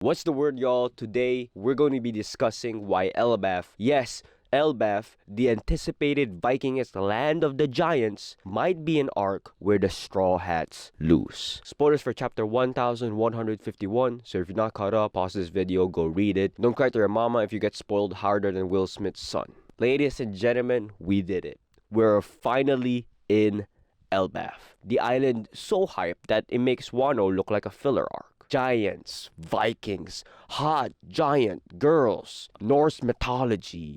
What's the word, y'all? Today, we're going to be discussing why Elbaf, yes, Elbaf, the anticipated Vikingist land of the giants, might be an arc where the Straw Hats lose. Spoilers for chapter 1151, so if you're not caught up, pause this video, go read it. Don't cry to your mama if you get spoiled harder than Will Smith's son. Ladies and gentlemen, we did it. We're finally in Elbaf. The island so hyped that it makes Wano look like a filler arc. Giants, Vikings, hot giant girls, Norse mythology,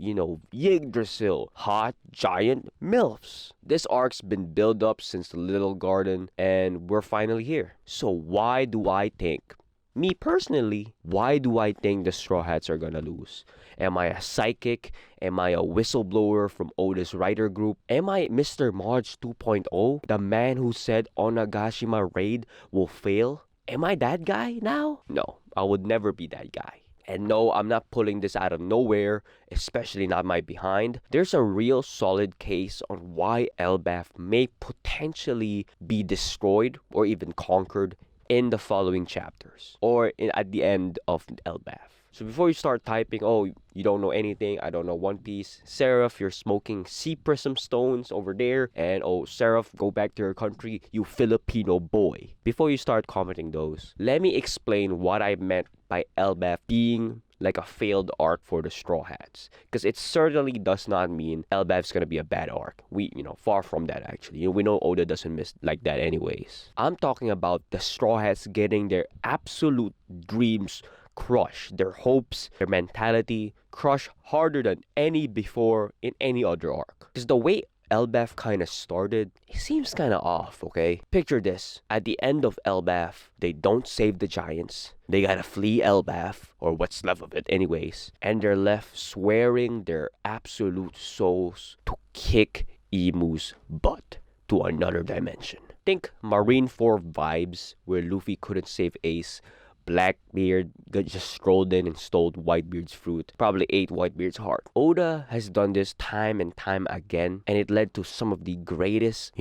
Yggdrasil, hot giant MILFs. This arc's been built up since the Little Garden and we're finally here. So why do I think, me personally, why do I think the Straw Hats are gonna lose? Am I a psychic? Am I a whistleblower from Oda's writer group? Am I Mr. March 2.0? The man who said Onagashima raid will fail? Am I that guy now? No, I would never be that guy. And no, I'm not pulling this out of nowhere, especially not my behind. There's a real solid case on why Elbaf may potentially be destroyed or even conquered in the following chapters or at the end of Elbaf. So before you start typing, oh, you don't know anything, I don't know One Piece, Seraph, you're smoking sea prism stones over there, and oh, Seraph, go back to your country, you Filipino boy. Before you start commenting those, let me explain what I meant by Elbaf being like a failed arc for the Straw Hats. Because it certainly does not mean Elbaf's gonna be a bad arc. Far from that actually. We know Oda doesn't miss like that anyways. I'm talking about the Straw Hats getting their absolute dreams crushed, their hopes, their mentality crushed harder than any before in any other arc. Because the way Elbaf kind of started, it seems kind of off, okay? Picture this. At the end of Elbaf, they don't save the giants. They gotta flee Elbaf, or what's left of it anyways. And they're left swearing their absolute souls to kick Imu's butt to another dimension. Think Marineford vibes, where Luffy couldn't save Ace. Blackbeard just strolled in and stole Whitebeard's fruit. Probably ate Whitebeard's heart. Oda has done this time and time again, and it led to some of the greatest,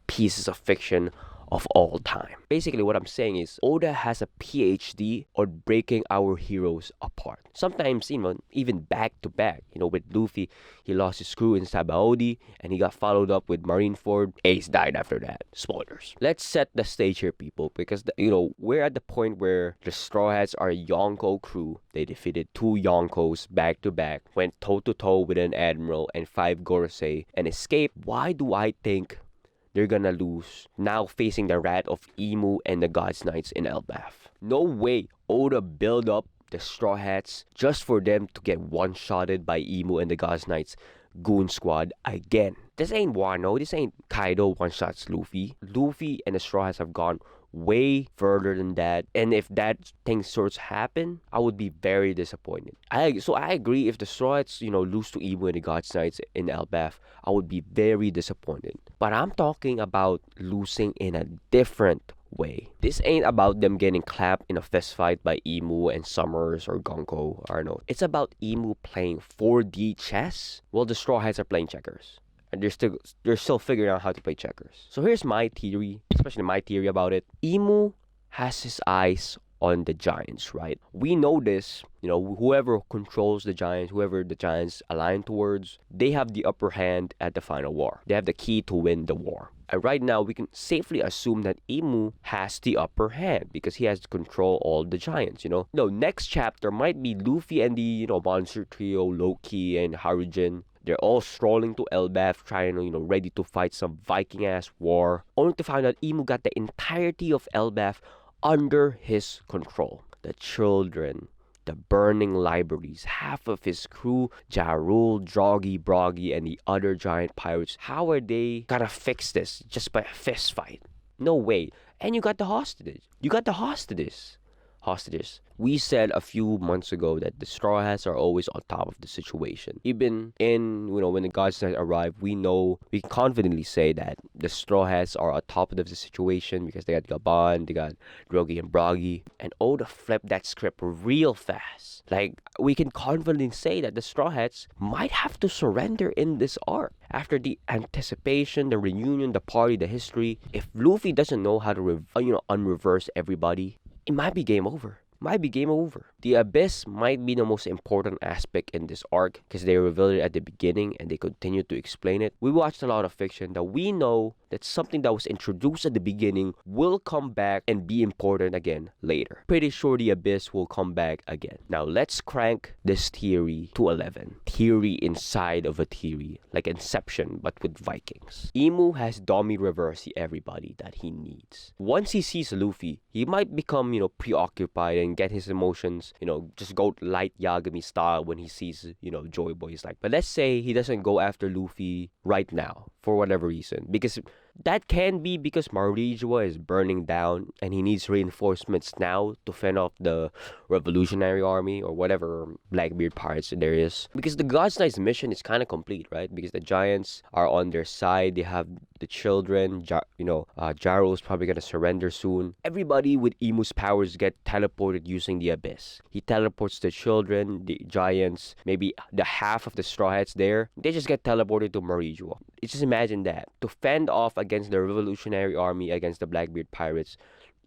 pieces of fiction of all time. Basically, what I'm saying is Oda has a PhD on breaking our heroes apart. Sometimes, even back to back. With Luffy, he lost his crew in Sabaody, and he got followed up with Marineford. Ace died after that. Spoilers. Let's set the stage here, people, because we're at the point where the Straw Hats are a Yonko crew. They defeated 2 Yonkos back to back, went toe to toe with an admiral and 5 Gorosei, and escaped. Why do I think they're gonna lose now facing the wrath of Imu and the God's Knights in Elbaf? No way Oda build up the Straw Hats just for them to get one-shotted by Imu and the God's Knights goon squad again. This ain't Wano, this ain't Kaido one-shots Luffy. Luffy and the Straw Hats have gone way further than that, and if that thing sorts happen, I would be very disappointed. I agree, if the Straw Hats lose to Imu and the God's Knights in Elbaf, I would be very disappointed. But I'm talking about losing in a different way. This ain't about them getting clapped in a fist fight by Imu and Summers or Gonko. I don't know. It's about Imu playing 4D chess while the Straw Hats are playing checkers. And they're still figuring out how to play checkers. So here's my theory, especially my theory about it. Imu has his eyes on the giants, right? We know this, whoever controls the giants, whoever the giants align towards, they have the upper hand at the final war. They have the key to win the war. And right now, we can safely assume that Imu has the upper hand because he has to control all the giants, No, next chapter might be Luffy and the, monster trio, Loki and Harujin. They're all strolling to Elbaf, trying ready to fight some Viking-ass war, only to find out Imu got the entirety of Elbaf under his control. The children, the burning libraries, half of his crew, Jarul, Droggy, Broggy, and the other giant pirates. How are they gonna fix this just by a fist fight? No way. And you got the hostages. Hostages. We said a few months ago that the Straw Hats are always on top of the situation. Even when the God's Knights arrive, we can confidently say that the Straw Hats are on top of the situation because they got Gaban, they got Drogi and Bragi, and Oda flipped that script real fast. Like, we can confidently say that the Straw Hats might have to surrender in this arc. After the anticipation, the reunion, the party, the history, if Luffy doesn't know how to unreverse everybody, it might be game over. might be game over. The Abyss might be the most important aspect in this arc because they revealed it at the beginning and they continue to explain it. We watched a lot of fiction that we know that something that was introduced at the beginning will come back and be important again later. Pretty sure the Abyss will come back again. Now let's crank this theory to 11. Theory inside of a theory, like Inception but with Vikings. Imu has domi reversi everybody that he needs. Once he sees Luffy, he might become, preoccupied and get his emotions, just go light Yagami style when he sees, joyboy. But let's say he doesn't go after Luffy right now for whatever reason, because that can be because Marijoa is burning down and he needs reinforcements now to fend off the Revolutionary Army or whatever Blackbeard pirates there is. Because the God's Knight's mission is kind of complete, right? Because the giants are on their side. They have the children. Jaro's probably going to surrender soon. Everybody with Imu's powers get teleported using the Abyss. He teleports the children, the giants, maybe the half of the Straw Hats there. They just get teleported to Marijoa. Just imagine that. To fend off against the Revolutionary Army, against the Blackbeard pirates,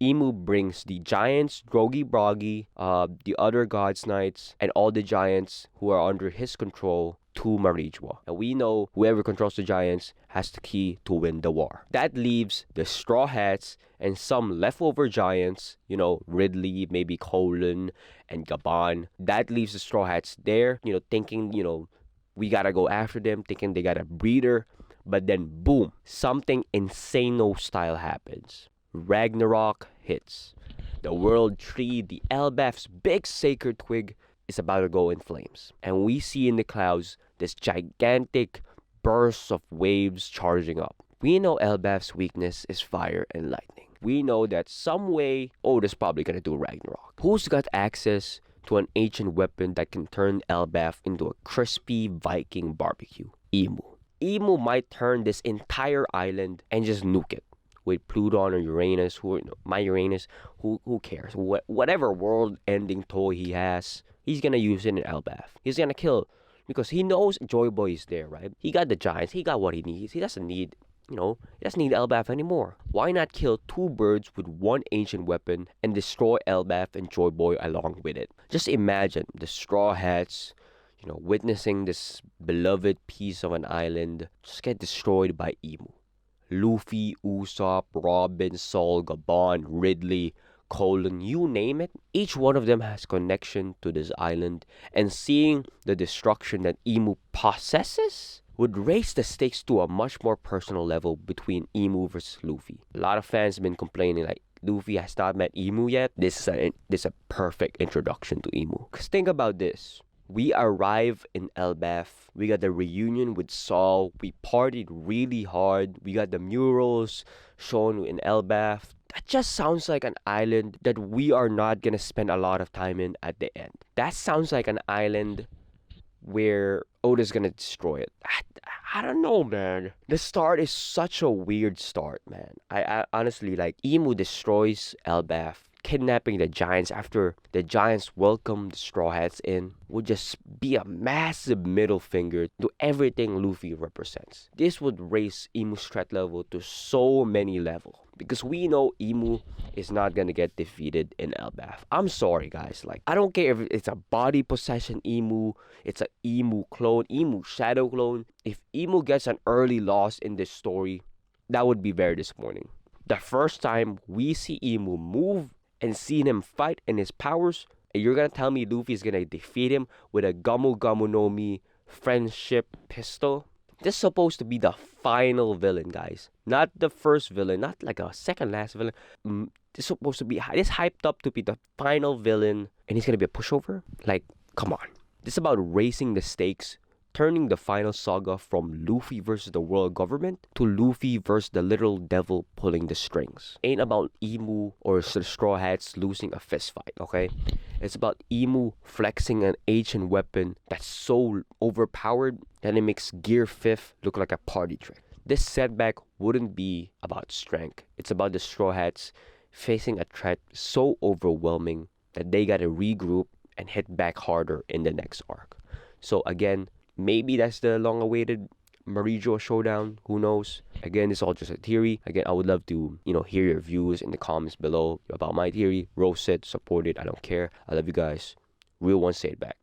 Imu brings the giants, Groggy Broggy, the other God's Knights, and all the giants who are under his control to Marijoa. And we know whoever controls the giants has the key to win the war. That leaves the Straw Hats and some leftover giants, Ridley, maybe Colin, and Gaban. That leaves the Straw Hats there, thinking, we gotta go after them, thinking they got a breeder. But then, boom, something insano style happens. Ragnarok hits. The World Tree, the Elbaf's big sacred twig, is about to go in flames. And we see in the clouds this gigantic burst of waves charging up. We know Elbaf's weakness is fire and lightning. We know that some way Oda's probably gonna do Ragnarok. Who's got access to an ancient weapon that can turn Elbaf into a crispy Viking barbecue? Imu. Imu might turn this entire island and just nuke it with Pluton or Uranus, who cares? Whatever world-ending toy he has, he's gonna use it in Elbaf. He's gonna kill, because he knows Joyboy is there, right? He got the giants, he got what he needs. He doesn't need, he doesn't need Elbaf anymore. Why not kill two birds with one ancient weapon and destroy Elbaf and Joyboy along with it? Just imagine the Straw Hats, witnessing this beloved piece of an island just get destroyed by Imu. Luffy, Usopp, Robin, Sol, Gaban, Ridley, Colin, you name it. Each one of them has connection to this island, and seeing the destruction that Imu possesses would raise the stakes to a much more personal level between Imu versus Luffy. A lot of fans have been complaining like, Luffy has not met Imu yet. This is a perfect introduction to Imu. Because think about this. We arrive in Elbaf. We got the reunion with Saul. We partied really hard. We got the murals shown in Elbaf. That just sounds like an island that we are not gonna spend a lot of time in at the end. That sounds like an island where Oda's gonna destroy it. I don't know, man. The start is such a weird start, man. I honestly, Imu destroys Elbaf, kidnapping the giants after the giants welcome the Straw Hats in would just be a massive middle finger to everything Luffy represents. This would raise Imu's threat level to so many levels, because we know Imu is not gonna get defeated in Elbaf. I'm sorry, guys. I don't care if it's a body possession Imu, it's an Imu clone, Imu shadow clone. If Imu gets an early loss in this story, that would be very disappointing. The first time we see Imu move and seeing him fight in his powers, and you're gonna tell me Luffy is gonna defeat him with a Gamu Gamu no Mi friendship pistol? This is supposed to be the final villain, guys. Not the first villain, not like a second last villain. This is supposed to be this hyped up to be the final villain, and he's gonna be a pushover? Come on. This is about raising the stakes, turning the final saga from Luffy versus the world government to Luffy versus the literal devil pulling the strings. Ain't about Imu or the Straw Hats losing a fist fight, okay? It's about Imu flexing an ancient weapon that's so overpowered that it makes Gear 5th look like a party trick. This setback wouldn't be about strength. It's about the Straw Hats facing a threat so overwhelming that they gotta regroup and hit back harder in the next arc. So again, maybe that's the long-awaited Marijo showdown. Who knows? Again, it's all just a theory. Again, I would love to, hear your views in the comments below about my theory. Roast it, support it. I don't care. I love you guys. Real one, say it back.